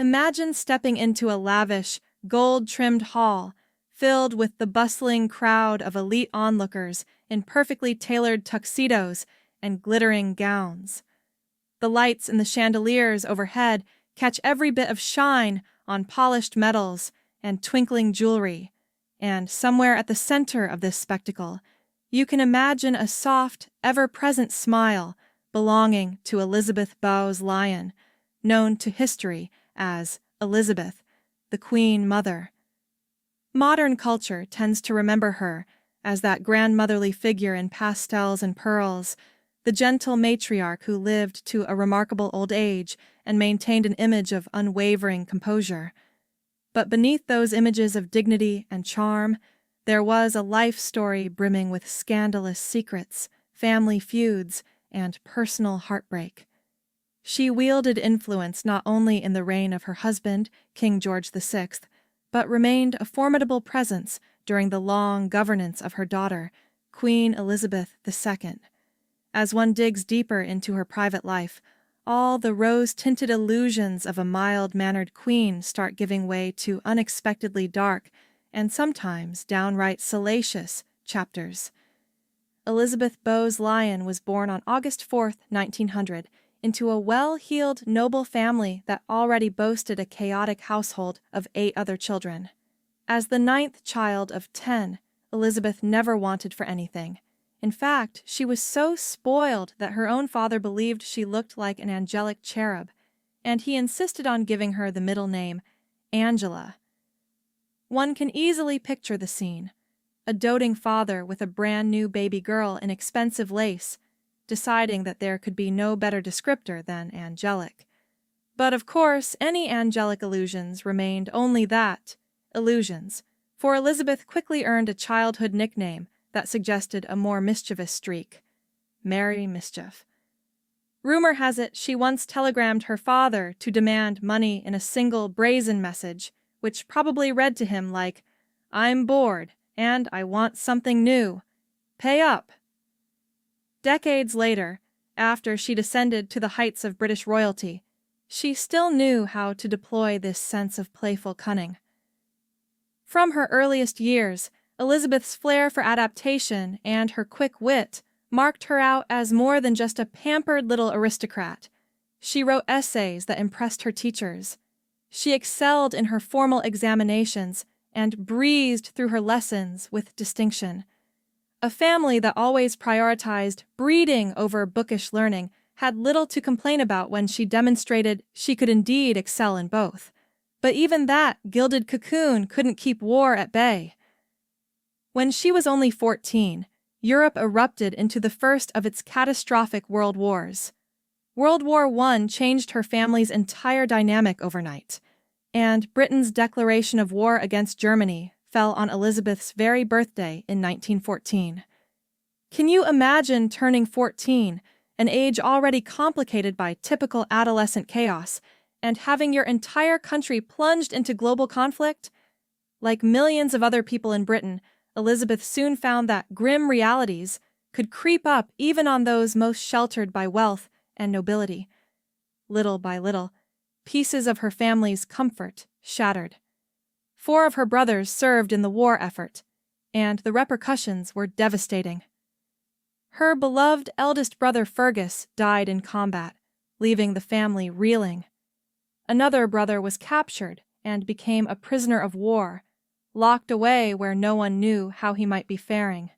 Imagine stepping into a lavish, gold-trimmed hall filled with the bustling crowd of elite onlookers in perfectly tailored tuxedos and glittering gowns. The lights in the chandeliers overhead catch every bit of shine on polished metals and twinkling jewelry, and somewhere at the center of this spectacle, you can imagine a soft, ever-present smile belonging to Elizabeth Bowes-Lyon, known to history as Elizabeth, the Queen Mother. Modern culture tends to remember her as that grandmotherly figure in pastels and pearls, the gentle matriarch who lived to a remarkable old age and maintained an image of unwavering composure. But beneath those images of dignity and charm, there was a life story brimming with scandalous secrets, family feuds, and personal heartbreak. She wielded influence not only in the reign of her husband, King George VI, but remained a formidable presence during the long governance of her daughter, Queen Elizabeth II. As one digs deeper into her private life, all the rose-tinted illusions of a mild-mannered queen start giving way to unexpectedly dark and sometimes downright salacious chapters. Elizabeth Bowes-Lyon was born on August 4, 1900, into a well-heeled noble family that already boasted a chaotic household of 8 other children. As the 9th child of 10, Elizabeth never wanted for anything. In fact, she was so spoiled that her own father believed she looked like an angelic cherub, and he insisted on giving her the middle name Angela. One can easily picture the scene: a doting father with a brand-new baby girl in expensive lace, deciding that there could be no better descriptor than angelic. But of course, any angelic illusions remained only that, illusions, for Elizabeth quickly earned a childhood nickname that suggested a more mischievous streak: Merry Mischief. Rumor has it she once telegrammed her father to demand money in a single brazen message, which probably read to him like, "I'm bored, and I want something new. Pay up." Decades later, after she'd ascended to the heights of British royalty, she still knew how to deploy this sense of playful cunning. From her earliest years, Elizabeth's flair for adaptation and her quick wit marked her out as more than just a pampered little aristocrat. She wrote essays that impressed her teachers. She excelled in her formal examinations and breezed through her lessons with distinction. A family that always prioritized breeding over bookish learning had little to complain about when she demonstrated she could indeed excel in both. But even that gilded cocoon couldn't keep war at bay. When she was only 14, Europe erupted into the first of its catastrophic world wars. World War I changed her family's entire dynamic overnight, and Britain's declaration of war against Germany fell on Elizabeth's very birthday in 1914. Can you imagine turning 14, an age already complicated by typical adolescent chaos, and having your entire country plunged into global conflict? Like millions of other people in Britain, Elizabeth soon found that grim realities could creep up even on those most sheltered by wealth and nobility. Little by little, pieces of her family's comfort shattered. 4 of her brothers served in the war effort, and the repercussions were devastating. Her beloved eldest brother Fergus died in combat, leaving the family reeling. Another brother was captured and became a prisoner of war, locked away where no one knew how he might be faring.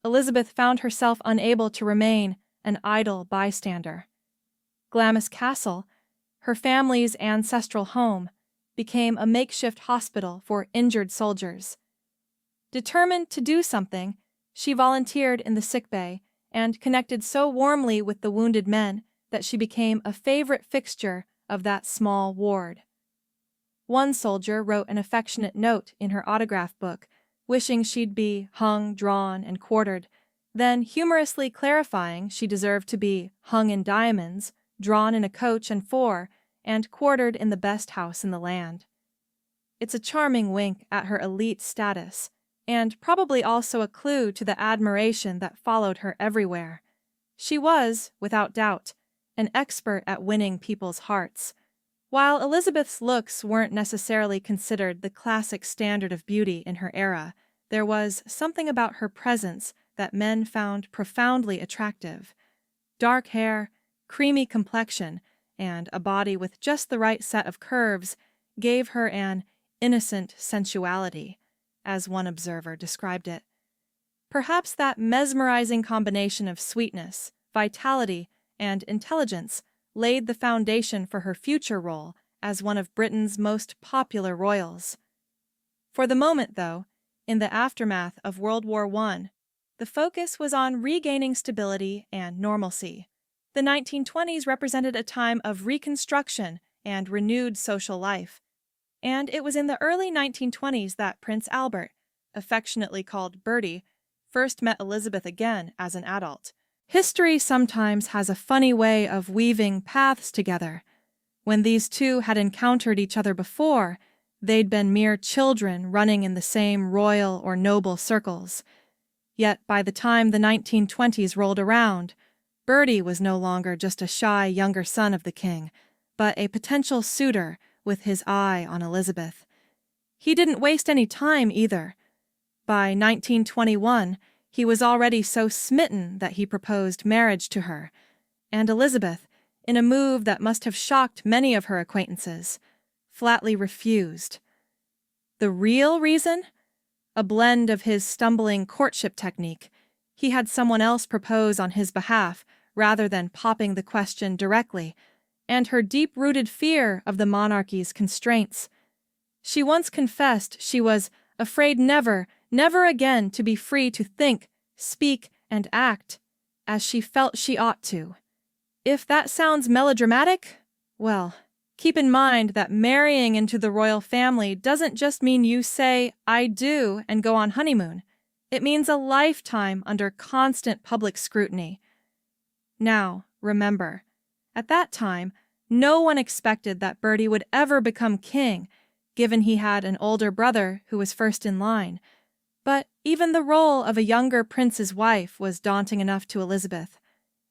Elizabeth found herself unable to remain an idle bystander. Glamis Castle, her family's ancestral home, became a makeshift hospital for injured soldiers. Determined to do something, she volunteered in the sickbay and connected so warmly with the wounded men that she became a favorite fixture of that small ward. One soldier wrote an affectionate note in her autograph book, wishing she'd be hung, drawn, and quartered, then humorously clarifying she deserved to be hung in diamonds, drawn in a coach and 4, and quartered in the best house in the land. It's a charming wink at her elite status, and probably also a clue to the admiration that followed her everywhere. She was, without doubt, an expert at winning people's hearts. While Elizabeth's looks weren't necessarily considered the classic standard of beauty in her era, there was something about her presence that men found profoundly attractive. Dark hair, creamy complexion, and a body with just the right set of curves gave her an innocent sensuality, as one observer described it. Perhaps that mesmerizing combination of sweetness, vitality, and intelligence laid the foundation for her future role as one of Britain's most popular royals. For the moment, though, in the aftermath of World War I, the focus was on regaining stability and normalcy. The 1920s represented a time of reconstruction and renewed social life, and it was in the early 1920s that Prince Albert, affectionately called Bertie, first met Elizabeth again as an adult. History sometimes has a funny way of weaving paths together. When these two had encountered each other before, they'd been mere children running in the same royal or noble circles. Yet by the time the 1920s rolled around, Bertie was no longer just a shy younger son of the king, but a potential suitor with his eye on Elizabeth. He didn't waste any time either. By 1921, he was already so smitten that he proposed marriage to her, and Elizabeth, in a move that must have shocked many of her acquaintances, flatly refused. The real reason? A blend of his stumbling courtship technique. He had someone else propose on his behalf rather than popping the question directly, and her deep-rooted fear of the monarchy's constraints. She once confessed she was afraid never again to be free to think, speak, and act as she felt she ought to. If that sounds melodramatic, well, keep in mind that marrying into the royal family doesn't just mean you say, "I do," and go on honeymoon. It means a lifetime under constant public scrutiny. Now, remember, at that time, no one expected that Bertie would ever become king, given he had an older brother who was first in line. But even the role of a younger prince's wife was daunting enough to Elizabeth,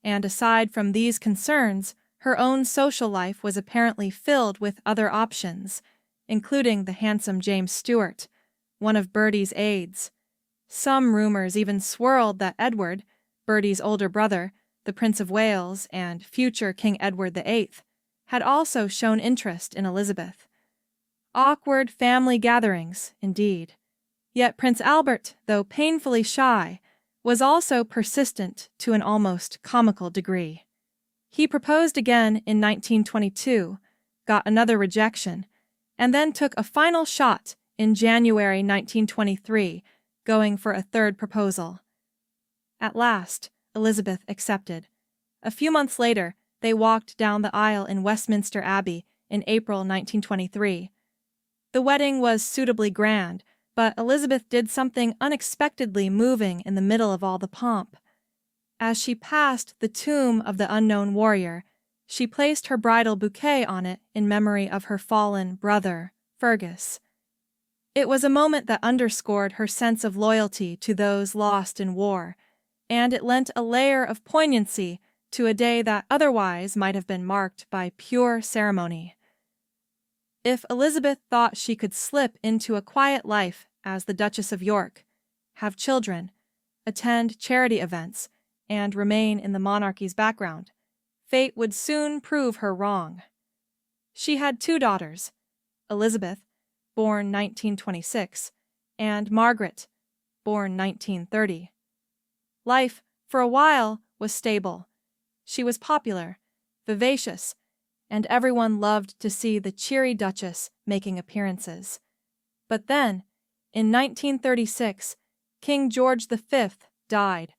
and aside from these concerns, her own social life was apparently filled with other options, including the handsome James Stuart, one of Bertie's aides. Some rumors even swirled that Edward, Bertie's older brother, the Prince of Wales, and future King Edward VIII, had also shown interest in Elizabeth. Awkward family gatherings, indeed. Yet Prince Albert, though painfully shy, was also persistent to an almost comical degree. He proposed again in 1922, got another rejection, and then took a final shot in January 1923, going for a third proposal. At last, Elizabeth accepted. A few months later, they walked down the aisle in Westminster Abbey in April 1923. The wedding was suitably grand, but Elizabeth did something unexpectedly moving in the middle of all the pomp. As she passed the tomb of the unknown warrior, she placed her bridal bouquet on it in memory of her fallen brother, Fergus. It was a moment that underscored her sense of loyalty to those lost in war, and it lent a layer of poignancy to a day that otherwise might have been marked by pure ceremony. If Elizabeth thought she could slip into a quiet life as the Duchess of York, have children, attend charity events, and remain in the monarchy's background, fate would soon prove her wrong. She had two daughters, Elizabeth, born 1926, and Margaret, born 1930. Life, for a while, was stable. She was popular, vivacious, and everyone loved to see the cheery Duchess making appearances. But then, in 1936, King George V died,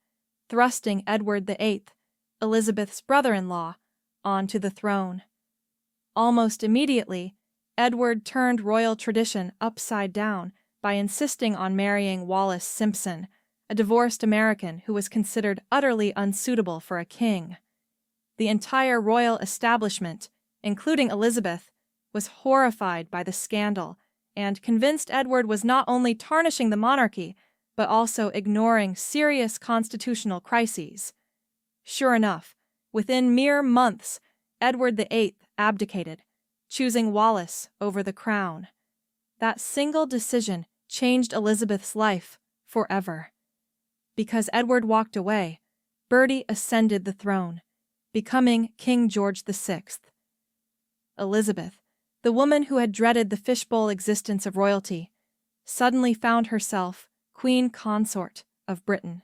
thrusting Edward VIII, Elizabeth's brother-in-law, onto the throne. Almost immediately, Edward turned royal tradition upside down by insisting on marrying Wallis Simpson, a divorced American who was considered utterly unsuitable for a king. The entire royal establishment, including Elizabeth, was horrified by the scandal and convinced Edward was not only tarnishing the monarchy, but also ignoring serious constitutional crises. Sure enough, within mere months, Edward VIII abdicated, choosing Wallis over the crown. That single decision changed Elizabeth's life forever. Because Edward walked away, Bertie ascended the throne, becoming King George VI. Elizabeth, the woman who had dreaded the fishbowl existence of royalty, suddenly found herself Queen Consort of Britain.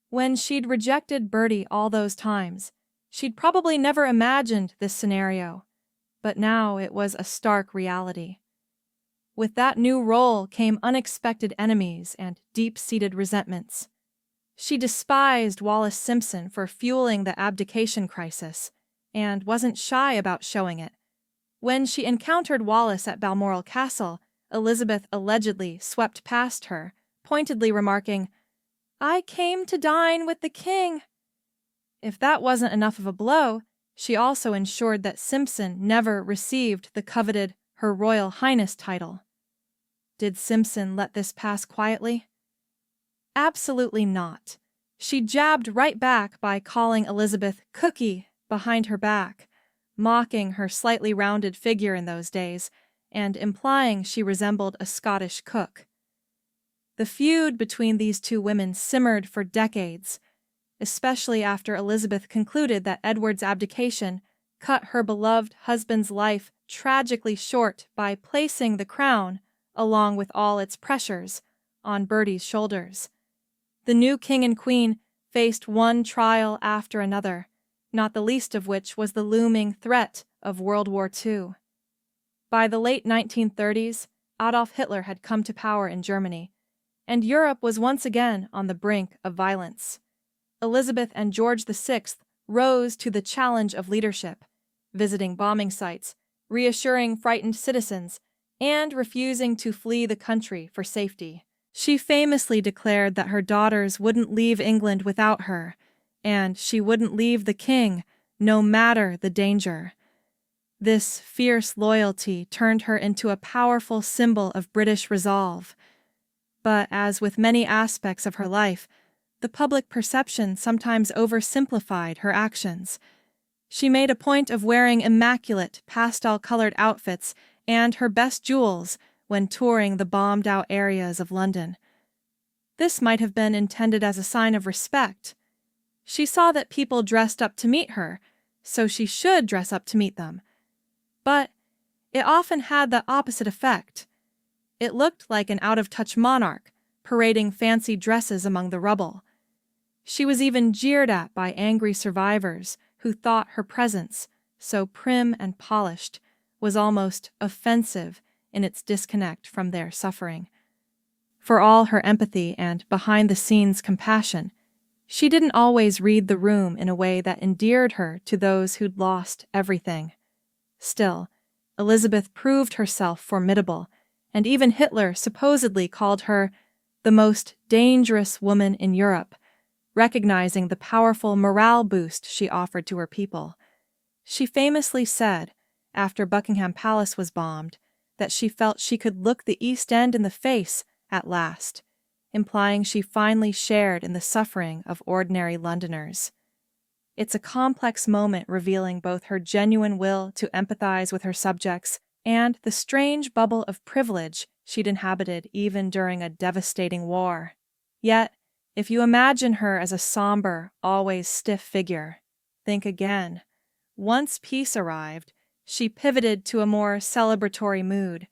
When she'd rejected Bertie all those times, she'd probably never imagined this scenario, but now it was a stark reality. With that new role came unexpected enemies and deep-seated resentments. She despised Wallis Simpson for fueling the abdication crisis, and wasn't shy about showing it. When she encountered Wallis at Balmoral Castle, Elizabeth allegedly swept past her, pointedly remarking, "I came to dine with the king." If that wasn't enough of a blow, she also ensured that Simpson never received the coveted Her Royal Highness title. Did Simpson let this pass quietly? Absolutely not. She jabbed right back by calling Elizabeth Cookie behind her back, mocking her slightly rounded figure in those days, and implying she resembled a Scottish cook. The feud between these two women simmered for decades, especially after Elizabeth concluded that Edward's abdication cut her beloved husband's life tragically short by placing the crown, along with all its pressures, on Bertie's shoulders. The new king and queen faced one trial after another, not the least of which was the looming threat of World War II. By the late 1930s, Adolf Hitler had come to power in Germany, and Europe was once again on the brink of violence. Elizabeth and George VI rose to the challenge of leadership, visiting bombing sites, reassuring frightened citizens, and refusing to flee the country for safety. She famously declared that her daughters wouldn't leave England without her, and she wouldn't leave the king, no matter the danger. This fierce loyalty turned her into a powerful symbol of British resolve. But as with many aspects of her life, the public perception sometimes oversimplified her actions. She made a point of wearing immaculate, pastel-colored outfits and her best jewels when touring the bombed-out areas of London. This might have been intended as a sign of respect. She saw that people dressed up to meet her, so she should dress up to meet them. But it often had the opposite effect. It looked like an out-of-touch monarch, parading fancy dresses among the rubble. She was even jeered at by angry survivors who thought her presence, so prim and polished, was almost offensive in its disconnect from their suffering. For all her empathy and behind-the-scenes compassion, she didn't always read the room in a way that endeared her to those who'd lost everything. Still, Elizabeth proved herself formidable, and even Hitler supposedly called her the most dangerous woman in Europe, recognizing the powerful morale boost she offered to her people. She famously said, after Buckingham Palace was bombed, that she felt she could look the East End in the face at last, implying she finally shared in the suffering of ordinary Londoners. It's a complex moment revealing both her genuine will to empathize with her subjects and the strange bubble of privilege she'd inhabited even during a devastating war. Yet, if you imagine her as a somber, always stiff figure, think again. Once peace arrived, she pivoted to a more celebratory mood.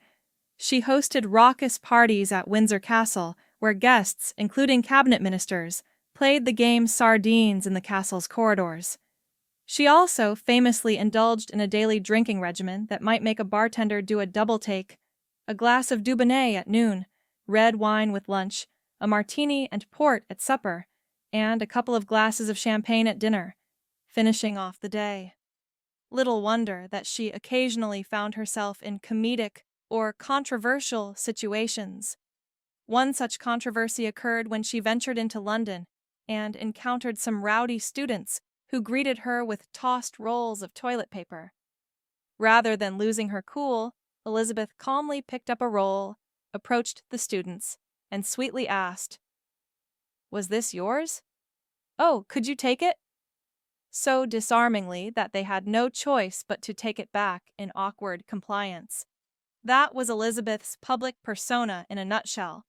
She hosted raucous parties at Windsor Castle where guests, including cabinet ministers, played the game sardines in the castle's corridors. She also famously indulged in a daily drinking regimen that might make a bartender do a double take: a glass of Dubonnet at noon, red wine with lunch, a martini and port at supper, and a couple of glasses of champagne at dinner, finishing off the day. Little wonder that she occasionally found herself in comedic or controversial situations. One such controversy occurred when she ventured into London and encountered some rowdy students who greeted her with tossed rolls of toilet paper. Rather than losing her cool, Elizabeth calmly picked up a roll, approached the students, and sweetly asked, "Was this yours? Oh, could you take it?" so disarmingly that they had no choice but to take it back in awkward compliance. That was Elizabeth's public persona in a nutshell,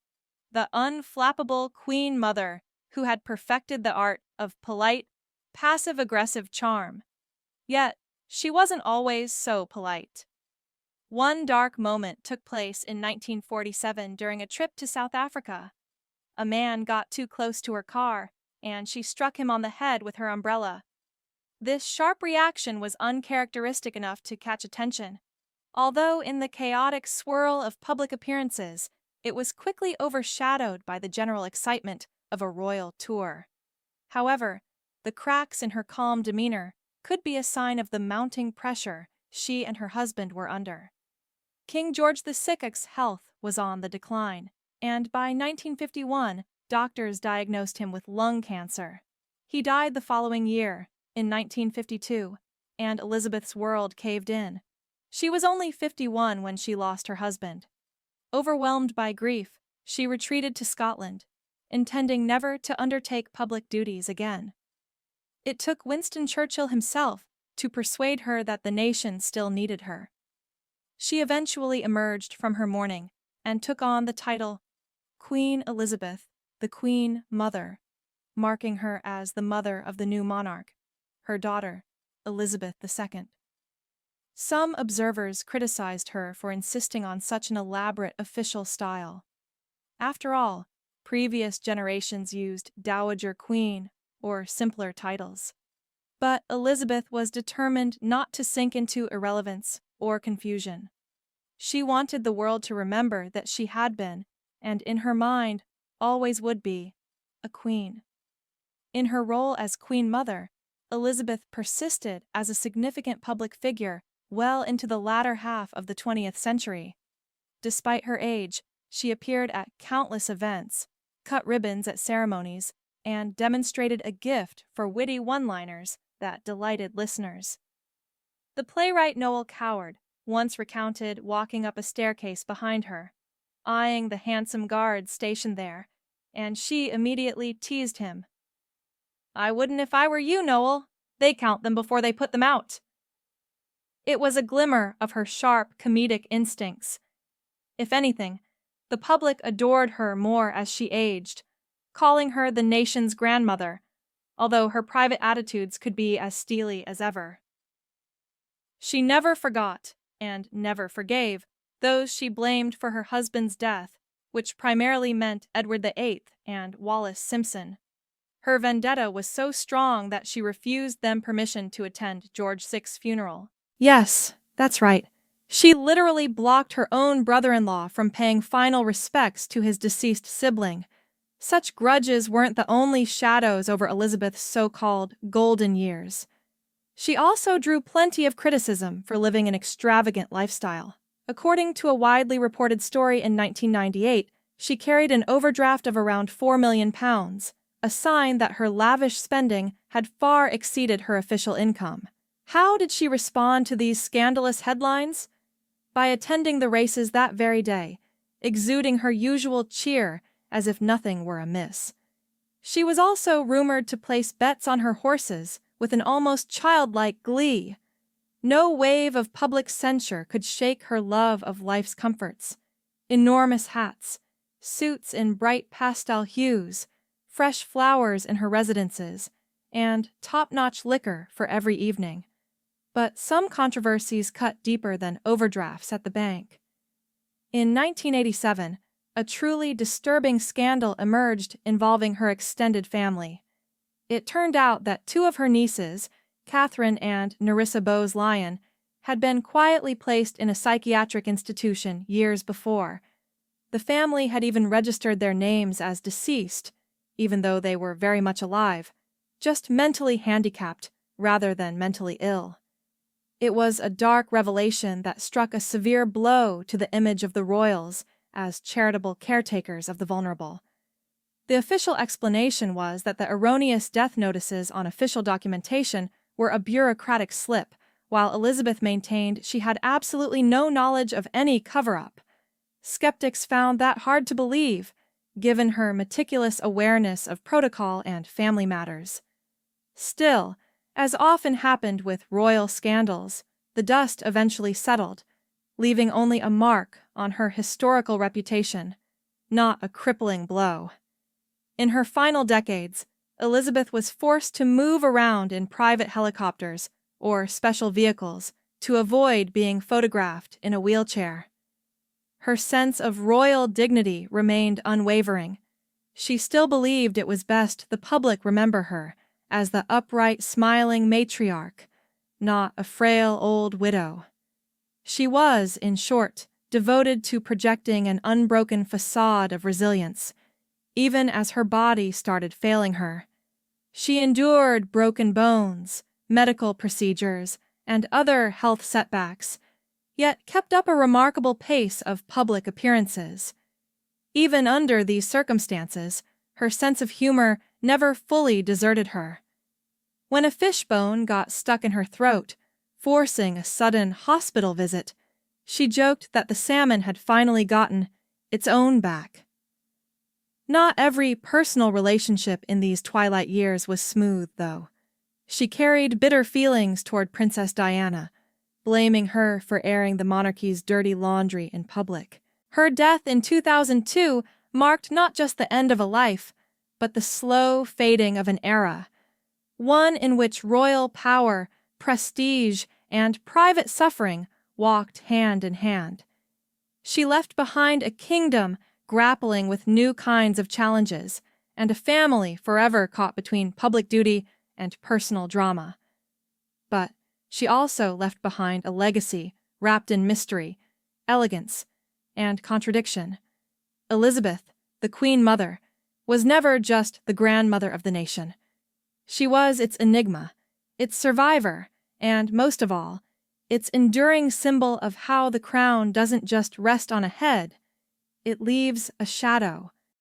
the unflappable Queen Mother who had perfected the art of polite, passive-aggressive charm. Yet, she wasn't always so polite. One dark moment took place in 1947 during a trip to South Africa. A man got too close to her car, and she struck him on the head with her umbrella. This sharp reaction was uncharacteristic enough to catch attention, although in the chaotic swirl of public appearances, it was quickly overshadowed by the general excitement of a royal tour. However, the cracks in her calm demeanor could be a sign of the mounting pressure she and her husband were under. King George VI's health was on the decline, and by 1951, doctors diagnosed him with lung cancer. He died the following year, in 1952, and Elizabeth's world caved in. She was only 51 when she lost her husband. Overwhelmed by grief, she retreated to Scotland, intending never to undertake public duties again. It took Winston Churchill himself to persuade her that the nation still needed her. She eventually emerged from her mourning and took on the title Queen Elizabeth, the Queen Mother, marking her as the mother of the new monarch, her daughter, Elizabeth II. Some observers criticized her for insisting on such an elaborate official style. After all, previous generations used Dowager Queen or simpler titles. But Elizabeth was determined not to sink into irrelevance or confusion. She wanted the world to remember that she had been, and in her mind always would be, a queen. In her role as Queen Mother, Elizabeth persisted as a significant public figure well into the latter half of the 20th century. Despite her age, she appeared at countless events, cut ribbons at ceremonies, and demonstrated a gift for witty one-liners that delighted listeners. The playwright Noel Coward once recounted walking up a staircase behind her, eyeing the handsome guards stationed there, and she immediately teased him. "I wouldn't if I were you, Noel. They count them before they put them out." It was a glimmer of her sharp comedic instincts. If anything, the public adored her more as she aged, calling her the nation's grandmother, although her private attitudes could be as steely as ever. She never forgot, and never forgave, those she blamed for her husband's death, which primarily meant Edward VIII and Wallis Simpson. Her vendetta was so strong that she refused them permission to attend George VI's funeral. Yes, that's right. She literally blocked her own brother-in-law from paying final respects to his deceased sibling. Such grudges weren't the only shadows over Elizabeth's so-called golden years. She also drew plenty of criticism for living an extravagant lifestyle. According to a widely reported story in 1998, she carried an overdraft of around £4 million, a sign that her lavish spending had far exceeded her official income. How did she respond to these scandalous headlines? By attending the races that very day, exuding her usual cheer as if nothing were amiss. She was also rumored to place bets on her horses with an almost childlike glee. No wave of public censure could shake her love of life's comforts. Enormous hats, suits in bright pastel hues, fresh flowers in her residences, and top-notch liquor for every evening. But some controversies cut deeper than overdrafts at the bank. In 1987, a truly disturbing scandal emerged involving her extended family. It turned out that two of her nieces, Catherine and Nerissa Bowes-Lyon, had been quietly placed in a psychiatric institution years before. The family had even registered their names as deceased, even though they were very much alive, just mentally handicapped rather than mentally ill. It was a dark revelation that struck a severe blow to the image of the royals as charitable caretakers of the vulnerable. The official explanation was that the erroneous death notices on official documentation were a bureaucratic slip, while Elizabeth maintained she had absolutely no knowledge of any cover-up. Skeptics found that hard to believe, given her meticulous awareness of protocol and family matters. Still, As often happened with royal scandals, the dust eventually settled, leaving only a mark on her historical reputation, not a crippling blow. In her final decades, Elizabeth was forced to move around in private helicopters or special vehicles to avoid being photographed in a wheelchair. Her sense of royal dignity remained unwavering. She still believed it was best the public remember her as the upright, smiling matriarch, not a frail old widow. She was, in short, devoted to projecting an unbroken facade of resilience, even as her body started failing her. She endured broken bones, medical procedures, and other health setbacks, yet kept up a remarkable pace of public appearances. Even under these circumstances, her sense of humor never fully deserted her. When a fishbone got stuck in her throat, forcing a sudden hospital visit, she joked that the salmon had finally gotten its own back. Not every personal relationship in these twilight years was smooth, though. She carried bitter feelings toward Princess Diana, blaming her for airing the monarchy's dirty laundry in public. Her death in 2002 marked not just the end of a life, but the slow fading of an era, one in which royal power, prestige, and private suffering walked hand in hand. She left behind a kingdom grappling with new kinds of challenges, and a family forever caught between public duty and personal drama. But she also left behind a legacy wrapped in mystery, elegance, and contradiction. Elizabeth, the Queen Mother, was never just the grandmother of the nation. She was its enigma, its survivor, and, most of all, its enduring symbol of how the crown doesn't just rest on a head, it leaves a shadow,